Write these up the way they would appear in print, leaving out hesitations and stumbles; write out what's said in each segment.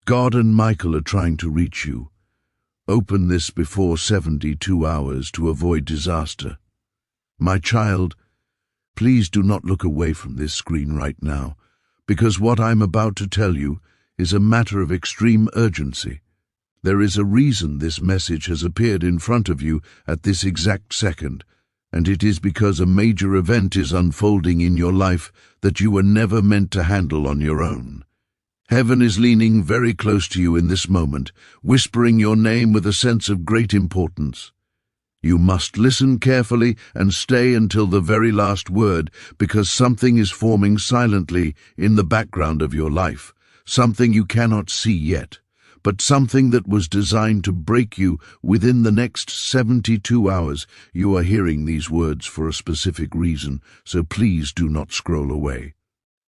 God and Michael are trying to reach you. Open this before 72 hours to avoid disaster. My child, please do not look away from this screen right now, because what I'm about to tell you is a matter of extreme urgency. There is a reason this message has appeared in front of you at this exact second, and it is because a major event is unfolding in your life that you were never meant to handle on your own. Heaven is leaning very close to you in this moment, whispering your name with a sense of great importance. You must listen carefully and stay until the very last word, because something is forming silently in the background of your life, something you cannot see yet, but something that was designed to break you within the next 72 hours. You are hearing these words for a specific reason, so please do not scroll away.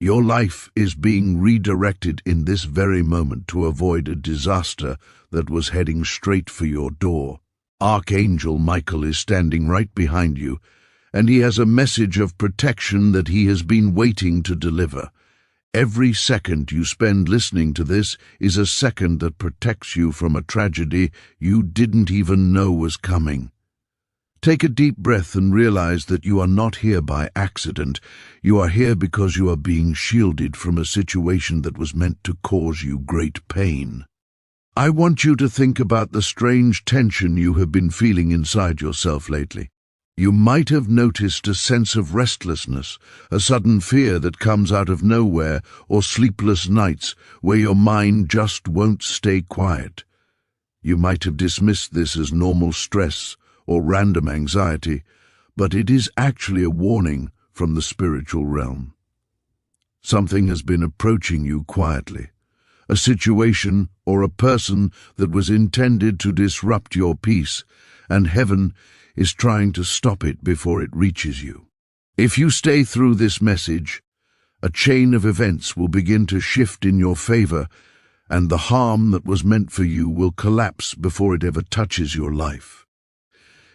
Your life is being redirected in this very moment to avoid a disaster that was heading straight for your door. Archangel Michael is standing right behind you, and he has a message of protection that he has been waiting to deliver. Every second you spend listening to this is a second that protects you from a tragedy you didn't even know was coming. Take a deep breath and realize that you are not here by accident. You are here because you are being shielded from a situation that was meant to cause you great pain. I want you to think about the strange tension you have been feeling inside yourself lately. You might have noticed a sense of restlessness, a sudden fear that comes out of nowhere, or sleepless nights where your mind just won't stay quiet. You might have dismissed this as normal stress or random anxiety, but it is actually a warning from the spiritual realm. Something has been approaching you quietly. A situation or a person that was intended to disrupt your peace, and heaven is trying to stop it before it reaches you. If you stay through this message, a chain of events will begin to shift in your favor, and the harm that was meant for you will collapse before it ever touches your life.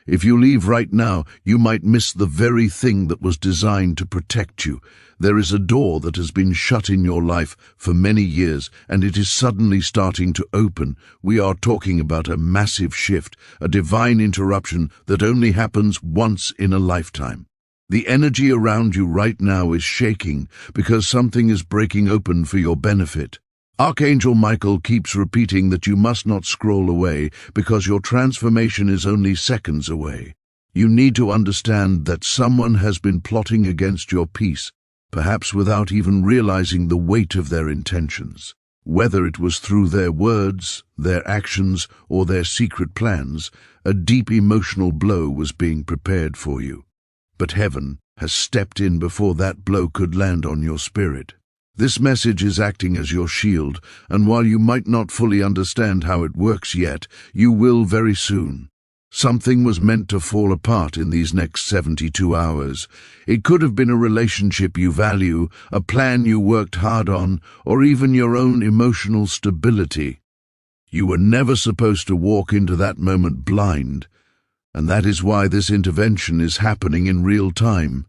If you leave right now, you might miss the very thing that was designed to protect you. There is a door that has been shut in your life for many years, and it is suddenly starting to open. We are talking about a massive shift, a divine interruption that only happens once in a lifetime. The energy around you right now is shaking because something is breaking open for your benefit. Archangel Michael keeps repeating that you must not scroll away because your transformation is only seconds away. You need to understand that someone has been plotting against your peace, perhaps without even realizing the weight of their intentions. Whether it was through their words, their actions, or their secret plans, a deep emotional blow was being prepared for you. But heaven has stepped in before that blow could land on your spirit. This message is acting as your shield, and while you might not fully understand how it works yet, you will very soon. Something was meant to fall apart in these next 72 hours. It could have been a relationship you value, a plan you worked hard on, or even your own emotional stability. You were never supposed to walk into that moment blind, and that is why this intervention is happening in real time.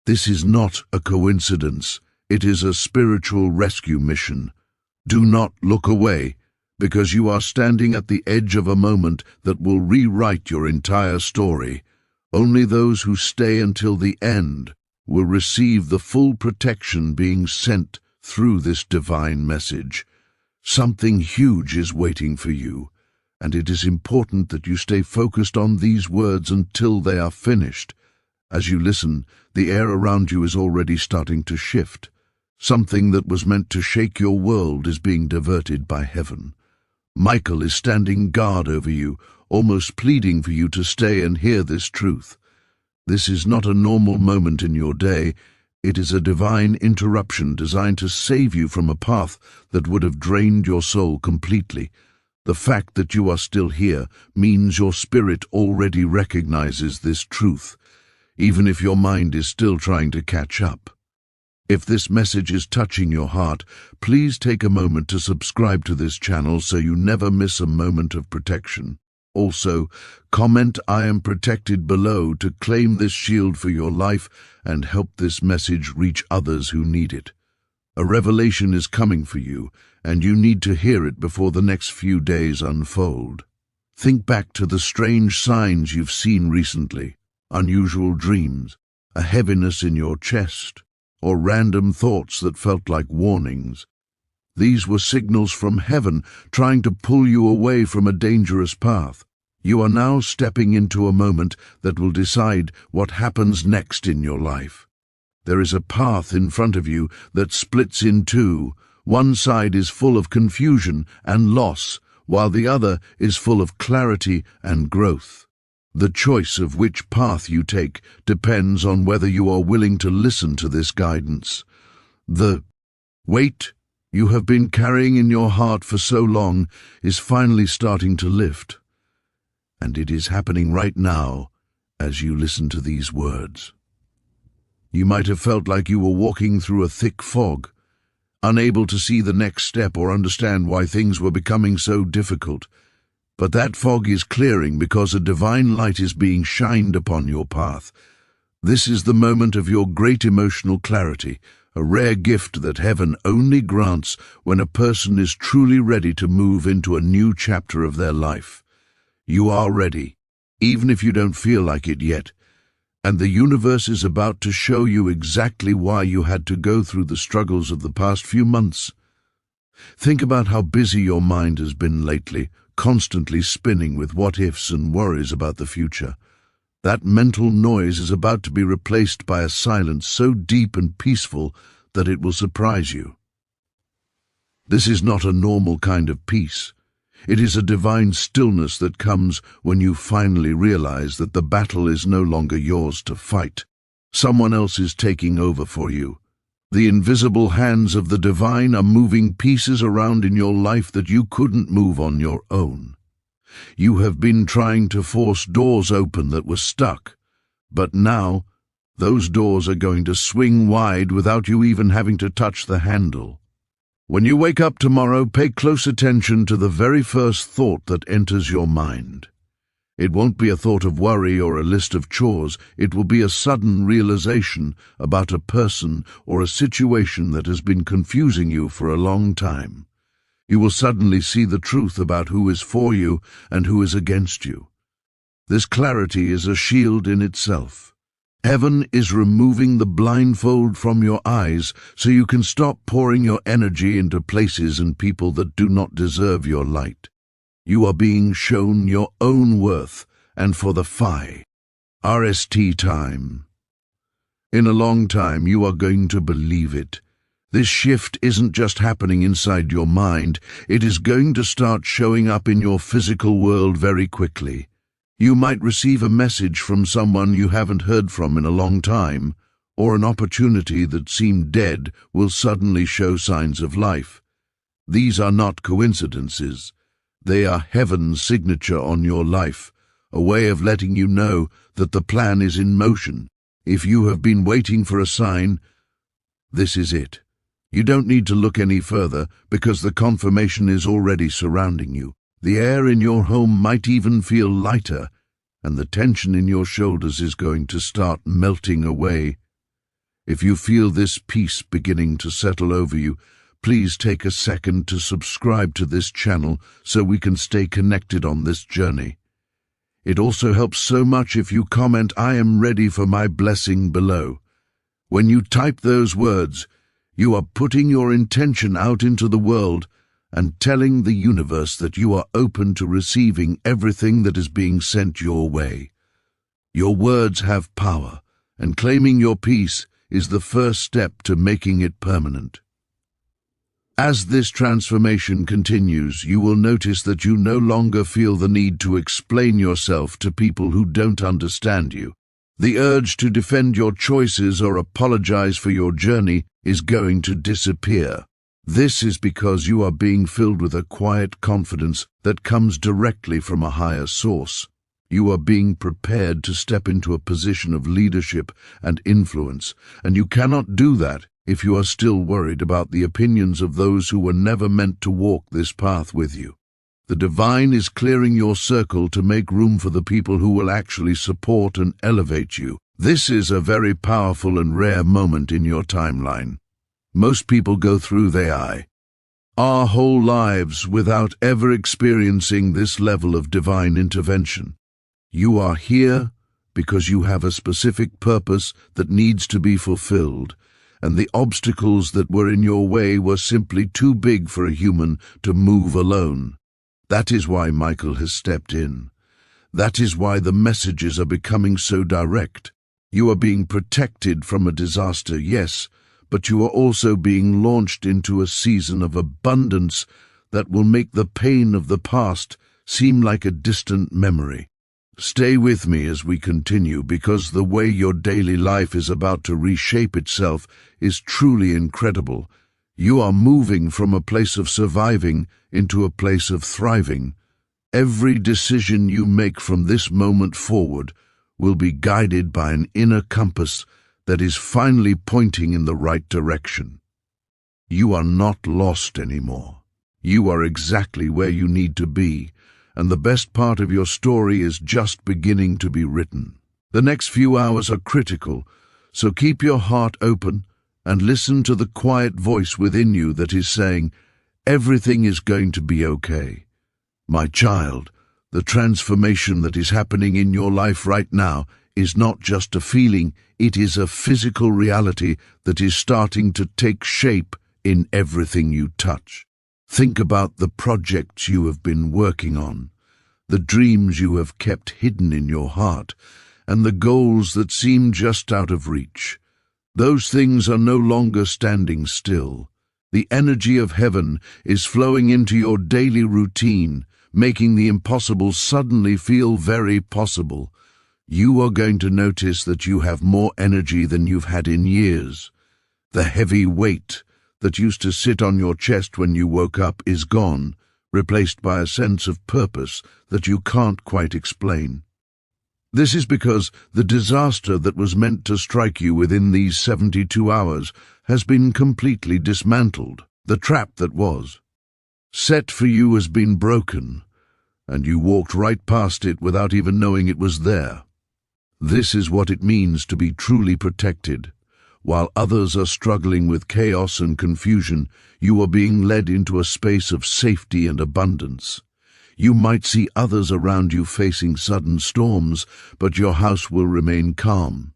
This is not a coincidence. It is a spiritual rescue mission. Do not look away, because you are standing at the edge of a moment that will rewrite your entire story. Only those who stay until the end will receive the full protection being sent through this divine message. Something huge is waiting for you, and it is important that you stay focused on these words until they are finished. As you listen, the air around you is already starting to shift. Something that was meant to shake your world is being diverted by heaven. Michael is standing guard over you, almost pleading for you to stay and hear this truth. This is not a normal moment in your day. It is a divine interruption designed to save you from a path that would have drained your soul completely. The fact that you are still here means your spirit already recognizes this truth, even if your mind is still trying to catch up. If this message is touching your heart, please take a moment to subscribe to this channel so you never miss a moment of protection. Also, comment "I am protected" below to claim this shield for your life and help this message reach others who need it. A revelation is coming for you, and you need to hear it before the next few days unfold. Think back to the strange signs you've seen recently, unusual dreams, a heaviness in your chest, or random thoughts that felt like warnings. These were signals from heaven trying to pull you away from a dangerous path. You are now stepping into a moment that will decide what happens next in your life. There is a path in front of you that splits in two. One side is full of confusion and loss, while the other is full of clarity and growth. The choice of which path you take depends on whether you are willing to listen to this guidance. The weight you have been carrying in your heart for so long is finally starting to lift. And it is happening right now as you listen to these words. You might have felt like you were walking through a thick fog, unable to see the next step or understand why things were becoming so difficult. But that fog is clearing because a divine light is being shined upon your path. This is the moment of your great emotional clarity, a rare gift that heaven only grants when a person is truly ready to move into a new chapter of their life. You are ready, even if you don't feel like it yet, and the universe is about to show you exactly why you had to go through the struggles of the past few months. Think about how busy your mind has been lately, constantly spinning with what-ifs and worries about the future. That mental noise is about to be replaced by a silence so deep and peaceful that it will surprise you. This is not a normal kind of peace. It is a divine stillness that comes when you finally realize that the battle is no longer yours to fight. Someone else is taking over for you. The invisible hands of the divine are moving pieces around in your life that you couldn't move on your own. You have been trying to force doors open that were stuck, but now those doors are going to swing wide without you even having to touch the handle. When you wake up tomorrow, pay close attention to the very first thought that enters your mind. It won't be a thought of worry or a list of chores. It will be a sudden realization about a person or a situation that has been confusing you for a long time. You will suddenly see the truth about who is for you and who is against you. This clarity is a shield in itself. Heaven is removing the blindfold from your eyes so you can stop pouring your energy into places and people that do not deserve your light. You are being shown your own worth, and for the RST time. In a long time, you are going to believe it. This shift isn't just happening inside your mind, it is going to start showing up in your physical world very quickly. You might receive a message from someone you haven't heard from in a long time, or an opportunity that seemed dead will suddenly show signs of life. These are not coincidences. They are heaven's signature on your life, a way of letting you know that the plan is in motion. If you have been waiting for a sign, this is it. You don't need to look any further because the confirmation is already surrounding you. The air in your home might even feel lighter, and the tension in your shoulders is going to start melting away. If you feel this peace beginning to settle over you, please take a second to subscribe to this channel so we can stay connected on this journey. It also helps so much if you comment, "I am ready for my blessing," below. When you type those words, you are putting your intention out into the world and telling the universe that you are open to receiving everything that is being sent your way. Your words have power, and claiming your peace is the first step to making it permanent. As this transformation continues, you will notice that you no longer feel the need to explain yourself to people who don't understand you. The urge to defend your choices or apologize for your journey is going to disappear. This is because you are being filled with a quiet confidence that comes directly from a higher source. You are being prepared to step into a position of leadership and influence, and you cannot do that if you are still worried about the opinions of those who were never meant to walk this path with you. The divine is clearing your circle to make room for the people who will actually support and elevate you. This is a very powerful and rare moment in your timeline. Most people go through the our whole lives without ever experiencing this level of divine intervention. You are here because you have a specific purpose that needs to be fulfilled, and the obstacles that were in your way were simply too big for a human to move alone. That is why Michael has stepped in. That is why the messages are becoming so direct. You are being protected from a disaster, yes, but you are also being launched into a season of abundance that will make the pain of the past seem like a distant memory. Stay with me as we continue, because the way your daily life is about to reshape itself is truly incredible. You are moving from a place of surviving into a place of thriving. Every decision you make from this moment forward will be guided by an inner compass that is finally pointing in the right direction. You are not lost anymore. You are exactly where you need to be, and the best part of your story is just beginning to be written. The next few hours are critical, so keep your heart open and listen to the quiet voice within you that is saying, everything is going to be okay. My child, the transformation that is happening in your life right now is not just a feeling, it is a physical reality that is starting to take shape in everything you touch. Think about the projects you have been working on, the dreams you have kept hidden in your heart, and the goals that seem just out of reach. Those things are no longer standing still. The energy of heaven is flowing into your daily routine, making the impossible suddenly feel very possible. You are going to notice that you have more energy than you've had in years. The heavy weight that used to sit on your chest when you woke up is gone, replaced by a sense of purpose that you can't quite explain. This is because the disaster that was meant to strike you within these 72 hours has been completely dismantled. The trap that was set for you has been broken, and you walked right past it without even knowing it was there. This is what it means to be truly protected. While others are struggling with chaos and confusion, you are being led into a space of safety and abundance. You might see others around you facing sudden storms, but your house will remain calm.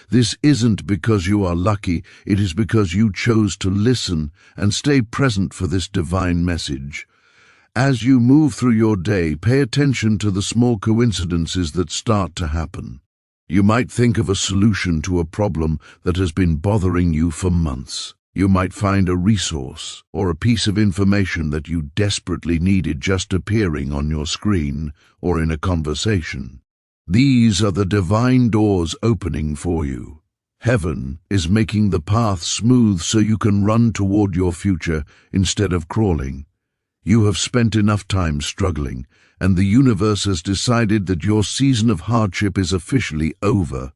This isn't because you are lucky, it is because you chose to listen and stay present for this divine message. As you move through your day, pay attention to the small coincidences that start to happen. You might think of a solution to a problem that has been bothering you for months. You might find a resource or a piece of information that you desperately needed just appearing on your screen or in a conversation. These are the divine doors opening for you. Heaven is making the path smooth so you can run toward your future instead of crawling. You have spent enough time struggling, and the universe has decided that your season of hardship is officially over.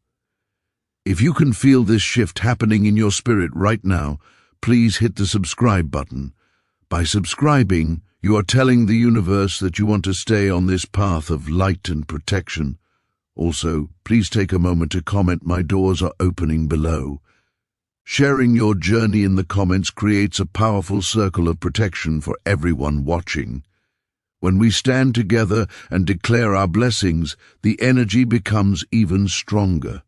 If you can feel this shift happening in your spirit right now, please hit the subscribe button. By subscribing, you are telling the universe that you want to stay on this path of light and protection. Also, please take a moment to comment "My doors are opening" below. Sharing your journey in the comments creates a powerful circle of protection for everyone watching. When we stand together and declare our blessings, the energy becomes even stronger.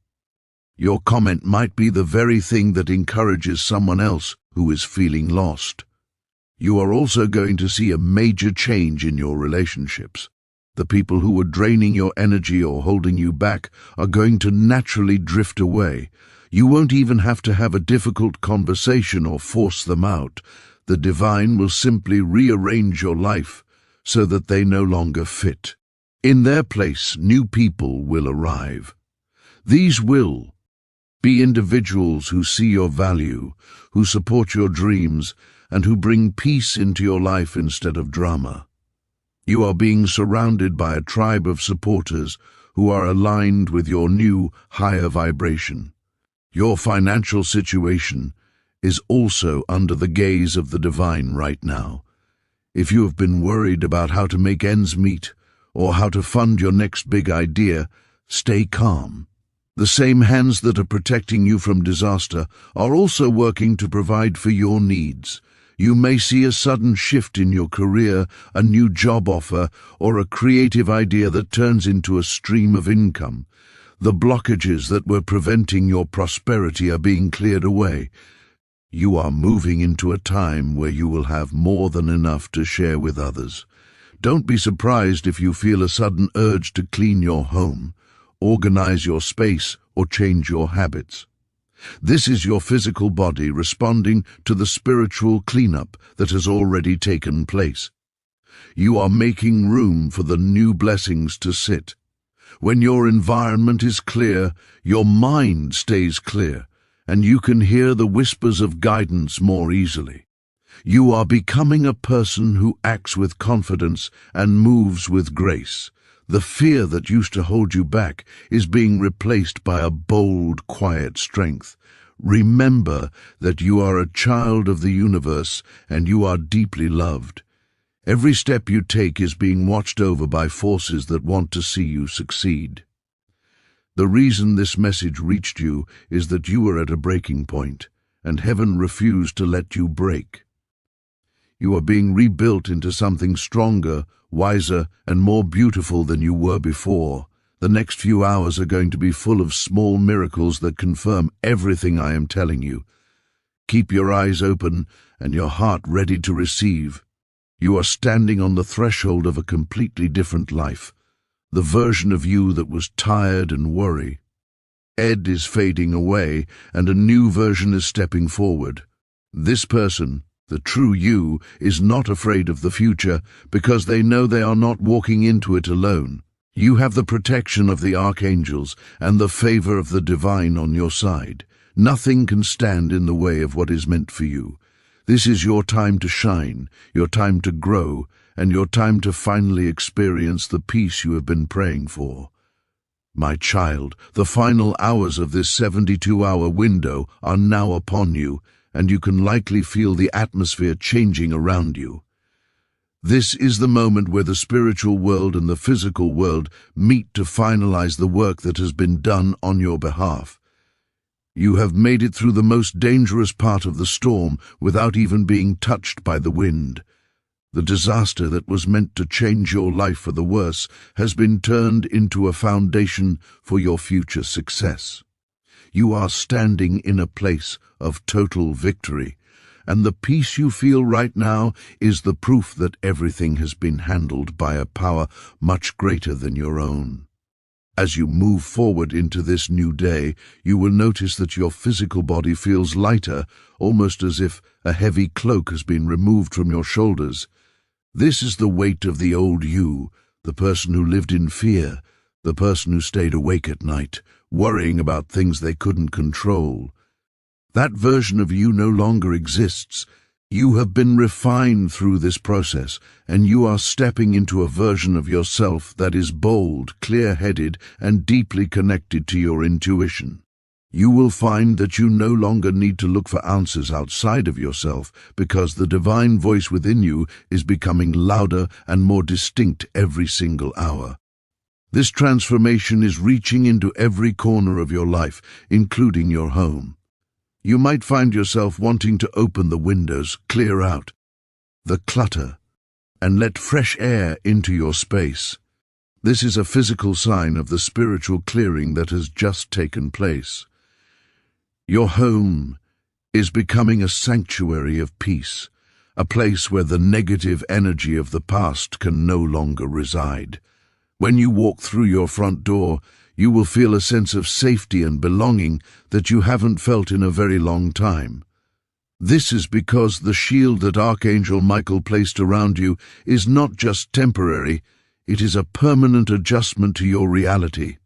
Your comment might be the very thing that encourages someone else who is feeling lost. You are also going to see a major change in your relationships. The people who were draining your energy or holding you back are going to naturally drift away. You won't even have to have a difficult conversation or force them out. The divine will simply rearrange your life so that they no longer fit. In their place, new people will arrive. These will be individuals who see your value, who support your dreams, and who bring peace into your life instead of drama. You are being surrounded by a tribe of supporters who are aligned with your new, higher vibration. Your financial situation is also under the gaze of the divine right now. If you have been worried about how to make ends meet or how to fund your next big idea, stay calm. The same hands that are protecting you from disaster are also working to provide for your needs. You may see a sudden shift in your career, a new job offer, or a creative idea that turns into a stream of income. The blockages that were preventing your prosperity are being cleared away. You are moving into a time where you will have more than enough to share with others. Don't be surprised if you feel a sudden urge to clean your home, organize your space, or change your habits. This is your physical body responding to the spiritual cleanup that has already taken place. You are making room for the new blessings to sit. When your environment is clear, your mind stays clear, and you can hear the whispers of guidance more easily. You are becoming a person who acts with confidence and moves with grace. The fear that used to hold you back is being replaced by a bold, quiet strength. Remember that you are a child of the universe and you are deeply loved. Every step you take is being watched over by forces that want to see you succeed. The reason this message reached you is that you were at a breaking point, and heaven refused to let you break. You are being rebuilt into something stronger, wiser, and more beautiful than you were before. The next few hours are going to be full of small miracles that confirm everything I am telling you. Keep your eyes open and your heart ready to receive. You are standing on the threshold of a completely different life, the version of you that was tired and worried. Ed is fading away, and a new version is stepping forward. This person, the true you, is not afraid of the future because they know they are not walking into it alone. You have the protection of the archangels and the favor of the divine on your side. Nothing can stand in the way of what is meant for you. This is your time to shine, your time to grow, and your time to finally experience the peace you have been praying for. My child, the final hours of this 72-hour window are now upon you, and you can likely feel the atmosphere changing around you. This is the moment where the spiritual world and the physical world meet to finalize the work that has been done on your behalf. You have made it through the most dangerous part of the storm without even being touched by the wind. The disaster that was meant to change your life for the worse has been turned into a foundation for your future success. You are standing in a place of total victory, and the peace you feel right now is the proof that everything has been handled by a power much greater than your own. As you move forward into this new day, you will notice that your physical body feels lighter, almost as if a heavy cloak has been removed from your shoulders. This is the weight of the old you, the person who lived in fear, the person who stayed awake at night, worrying about things they couldn't control. That version of you no longer exists. You have been refined through this process, and you are stepping into a version of yourself that is bold, clear-headed, and deeply connected to your intuition. You will find that you no longer need to look for answers outside of yourself because the divine voice within you is becoming louder and more distinct every single hour. This transformation is reaching into every corner of your life, including your home. You might find yourself wanting to open the windows, clear out the clutter, and let fresh air into your space. This is a physical sign of the spiritual clearing that has just taken place. Your home is becoming a sanctuary of peace, a place where the negative energy of the past can no longer reside. When you walk through your front door, you will feel a sense of safety and belonging that you haven't felt in a very long time. This is because the shield that Archangel Michael placed around you is not just temporary, it is a permanent adjustment to your reality.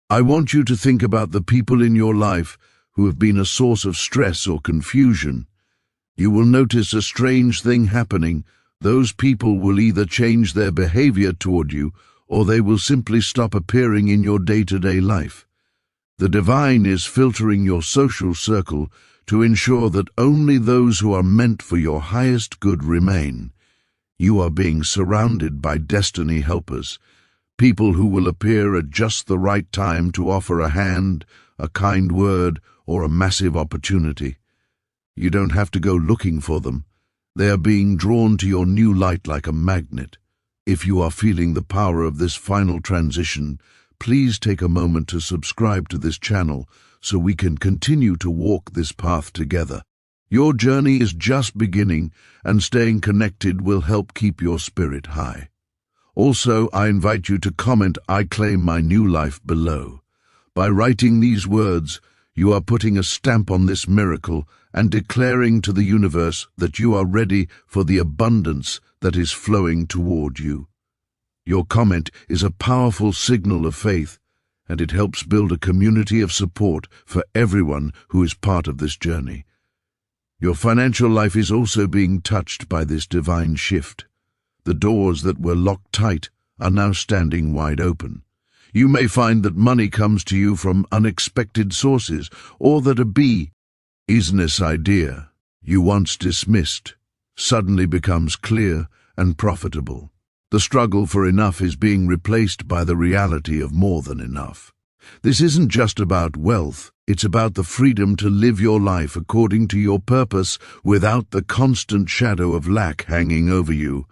I want you to think about the people in your life who have been a source of stress or confusion. You will notice a strange thing happening. Those people will either change their behavior toward you or they will simply stop appearing in your day-to-day life. The divine is filtering your social circle to ensure that only those who are meant for your highest good remain. You are being surrounded by destiny helpers, people who will appear at just the right time to offer a hand, a kind word, or a massive opportunity. You don't have to go looking for them. They are being drawn to your new light like a magnet. If you are feeling the power of this final transition, please take a moment to subscribe to this channel so we can continue to walk this path together. Your journey is just beginning, and staying connected will help keep your spirit high. Also, I invite you to comment "I claim my new life" below. By writing these words, you are putting a stamp on this miracle and declaring to the universe that you are ready for the abundance that is flowing toward you. Your comment is a powerful signal of faith, and it helps build a community of support for everyone who is part of this journey. Your financial life is also being touched by this divine shift. The doors that were locked tight are now standing wide open. You may find that money comes to you from unexpected sources, or that a business idea you once dismissed suddenly becomes clear and profitable. The struggle for enough is being replaced by the reality of more than enough. This isn't just about wealth, it's about the freedom to live your life according to your purpose without the constant shadow of lack hanging over you.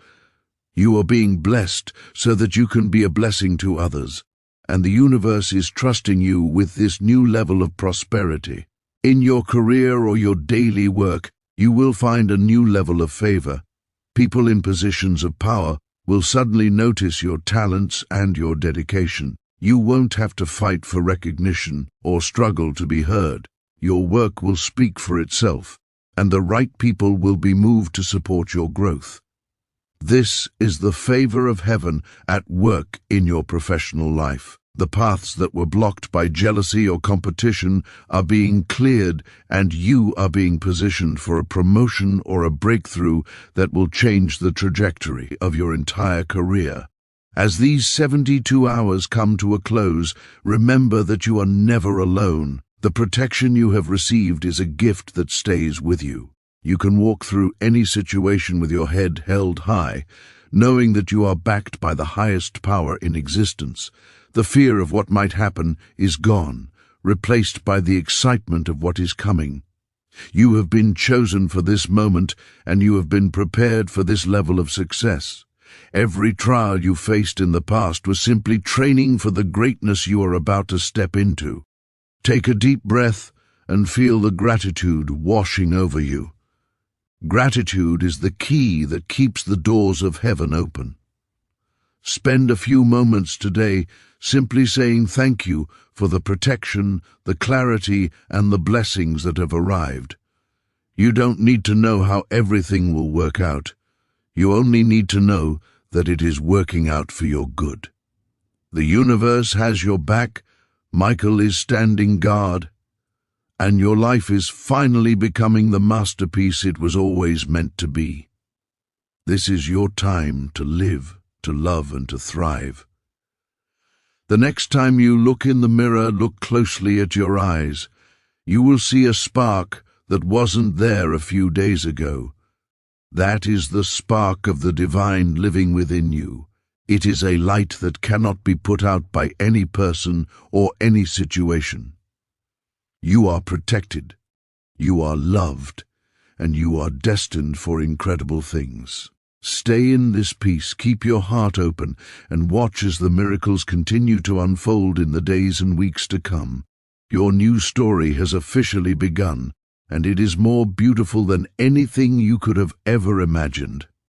You are being blessed so that you can be a blessing to others, and the universe is trusting you with this new level of prosperity. In your career or your daily work, you will find a new level of favor. People in positions of power will suddenly notice your talents and your dedication. You won't have to fight for recognition or struggle to be heard. Your work will speak for itself, and the right people will be moved to support your growth. This is the favor of heaven at work in your professional life. The paths that were blocked by jealousy or competition are being cleared, and you are being positioned for a promotion or a breakthrough that will change the trajectory of your entire career. As these 72 hours come to a close, remember that you are never alone. The protection you have received is a gift that stays with you. You can walk through any situation with your head held high, knowing that you are backed by the highest power in existence. The fear of what might happen is gone, replaced by the excitement of what is coming. You have been chosen for this moment, and you have been prepared for this level of success. Every trial you faced in the past was simply training for the greatness you are about to step into. Take a deep breath and feel the gratitude washing over you. Gratitude is the key that keeps the doors of heaven open. Spend a few moments today simply saying thank you for the protection, the clarity, and the blessings that have arrived. You don't need to know how everything will work out. You only need to know that it is working out for your good. The universe has your back, Michael is standing guard, and your life is finally becoming the masterpiece it was always meant to be. This is your time to live, to love, and to thrive. The next time you look in the mirror, look closely at your eyes. You will see a spark that wasn't there a few days ago. That is the spark of the divine living within you. It is a light that cannot be put out by any person or any situation. You are protected, you are loved, and you are destined for incredible things. Stay in this peace, keep your heart open, and watch as the miracles continue to unfold in the days and weeks to come. Your new story has officially begun, and it is more beautiful than anything you could have ever imagined.